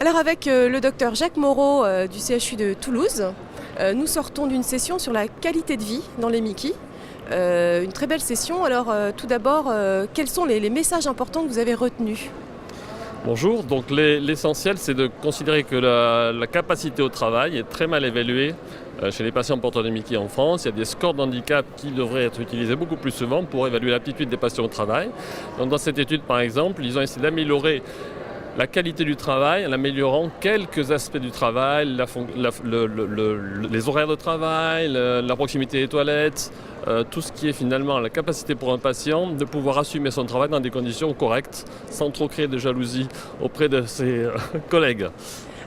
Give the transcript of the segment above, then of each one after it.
Alors avec le docteur Jacques Moreau du CHU de Toulouse, nous sortons d'une session sur la qualité de vie dans les Mickey. Une très belle session. Alors tout d'abord, quels sont les messages importants que vous avez retenus ? Bonjour, donc l'essentiel c'est de considérer que la capacité au travail est très mal évaluée chez les patients porteurs de Mickey en France. Il y a des scores d'handicap qui devraient être utilisés beaucoup plus souvent pour évaluer l'aptitude des patients au travail. Donc dans cette étude par exemple, ils ont essayé d'améliorer la qualité du travail en améliorant quelques aspects du travail, les horaires de travail, la proximité des toilettes, tout ce qui est finalement la capacité pour un patient de pouvoir assumer son travail dans des conditions correctes, sans trop créer de jalousie auprès de ses collègues.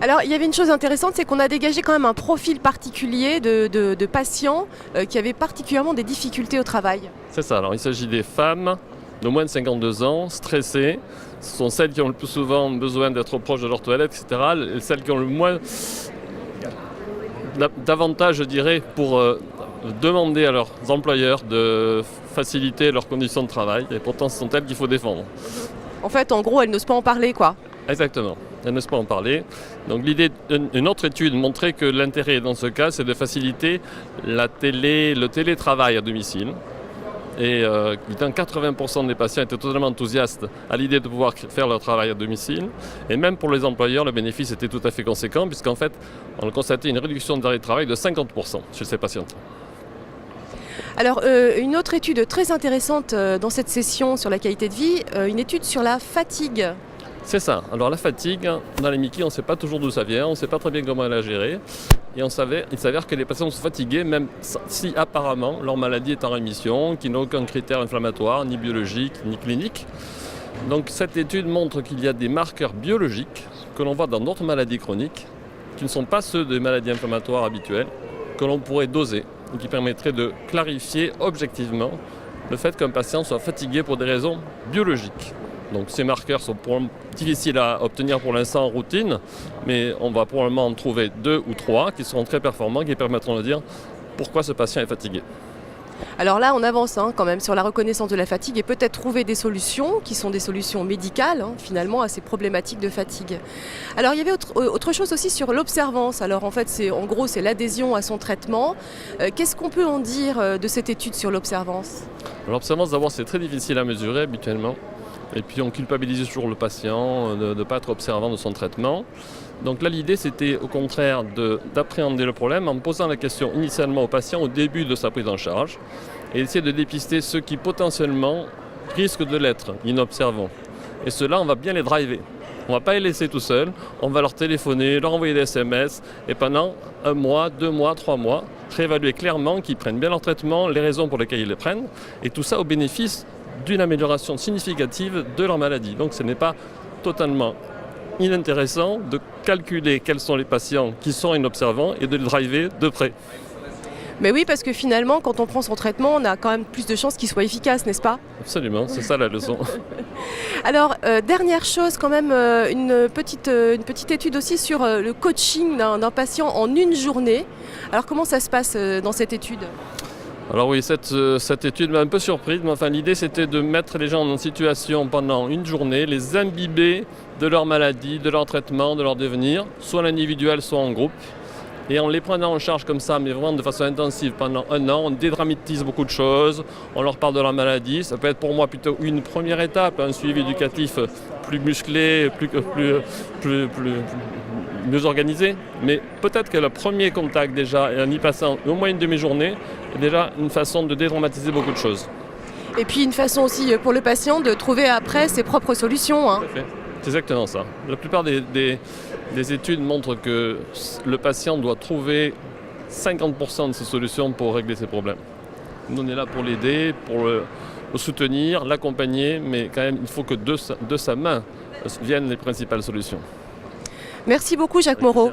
Alors il y avait une chose intéressante, c'est qu'on a dégagé quand même un profil particulier de patients qui avaient particulièrement des difficultés au travail. C'est ça, alors il s'agit des femmes de moins de 52 ans, stressées. Ce sont celles qui ont le plus souvent besoin d'être proches de leur toilette, etc. Et celles qui ont le moins d'avantages, je dirais, pour demander à leurs employeurs de faciliter leurs conditions de travail. Et pourtant, ce sont elles qu'il faut défendre. En fait, en gros, elles n'osent pas en parler, quoi. Exactement. Elles n'osent pas en parler. Donc l'idée, une autre étude montrait que l'intérêt dans ce cas, c'est de faciliter le télétravail à domicile. Et dans 80% des patients étaient totalement enthousiastes à l'idée de pouvoir faire leur travail à domicile. Et même pour les employeurs, le bénéfice était tout à fait conséquent, puisqu'en fait, on a constaté une réduction de l'arrêt de travail de 50% chez ces patients. Alors, une autre étude très intéressante dans cette session sur la qualité de vie, une étude sur la fatigue. C'est ça. Alors la fatigue, dans les Mickey, on ne sait pas toujours d'où ça vient, on ne sait pas très bien comment la gérer. Et il s'avère que les patients sont fatigués, même si apparemment leur maladie est en rémission, qu'ils n'ont aucun critère inflammatoire, ni biologique, ni clinique. Donc cette étude montre qu'il y a des marqueurs biologiques que l'on voit dans d'autres maladies chroniques, qui ne sont pas ceux des maladies inflammatoires habituelles, que l'on pourrait doser, et qui permettraient de clarifier objectivement le fait qu'un patient soit fatigué pour des raisons biologiques. Donc ces marqueurs sont difficiles à obtenir pour l'instant en routine, mais on va probablement en trouver 2 ou 3 qui seront très performants, qui permettront de dire pourquoi ce patient est fatigué. Alors là, on avance quand même sur la reconnaissance de la fatigue et peut-être trouver des solutions qui sont des solutions médicales finalement à ces problématiques de fatigue. Alors il y avait autre chose aussi sur l'observance. Alors en fait, c'est l'adhésion à son traitement. Qu'est-ce qu'on peut en dire de cette étude sur l'observance ? L'observance, d'abord, c'est très difficile à mesurer habituellement. Et puis on culpabilise toujours le patient de ne pas être observant de son traitement. Donc là l'idée c'était au contraire d'appréhender le problème en posant la question initialement au patient au début de sa prise en charge et essayer de dépister ceux qui potentiellement risquent de l'être inobservants. Et ceux-là on va bien les driver. On ne va pas les laisser tout seuls, on va leur téléphoner, leur envoyer des SMS et pendant 1 mois, 2 mois, 3 mois, réévaluer clairement qu'ils prennent bien leur traitement, les raisons pour lesquelles ils les prennent et tout ça au bénéfice d'une amélioration significative de leur maladie. Donc ce n'est pas totalement inintéressant de calculer quels sont les patients qui sont inobservants et de les driver de près. Mais oui, parce que finalement, quand on prend son traitement, on a quand même plus de chances qu'il soit efficace, n'est-ce pas ? Absolument, c'est ça la leçon. Alors, dernière chose quand même, une petite étude aussi sur le coaching d'un patient en une journée. Alors comment ça se passe dans cette étude ? Alors oui, cette étude m'a un peu surpris, mais enfin l'idée c'était de mettre les gens en situation pendant une journée, les imbiber de leur maladie, de leur traitement, de leur devenir, soit en individuel, soit en groupe. Et en les prenant en charge comme ça, mais vraiment de façon intensive pendant 1 an, on dédramatise beaucoup de choses, on leur parle de leur maladie. Ça peut être pour moi plutôt une première étape, un suivi éducatif plus musclé, mieux organisé. Mais peut-être que le premier contact déjà, et en y passant au moins une demi-journée, est déjà une façon de dédramatiser beaucoup de choses. Et puis une façon aussi pour le patient de trouver après ses propres solutions. Tout à fait. C'est exactement ça. La plupart des études montrent que le patient doit trouver 50% de ses solutions pour régler ses problèmes. Nous, on est là pour l'aider, pour le soutenir, l'accompagner, mais quand même, il faut que de sa main viennent les principales solutions. Merci beaucoup, Jacques Moreau.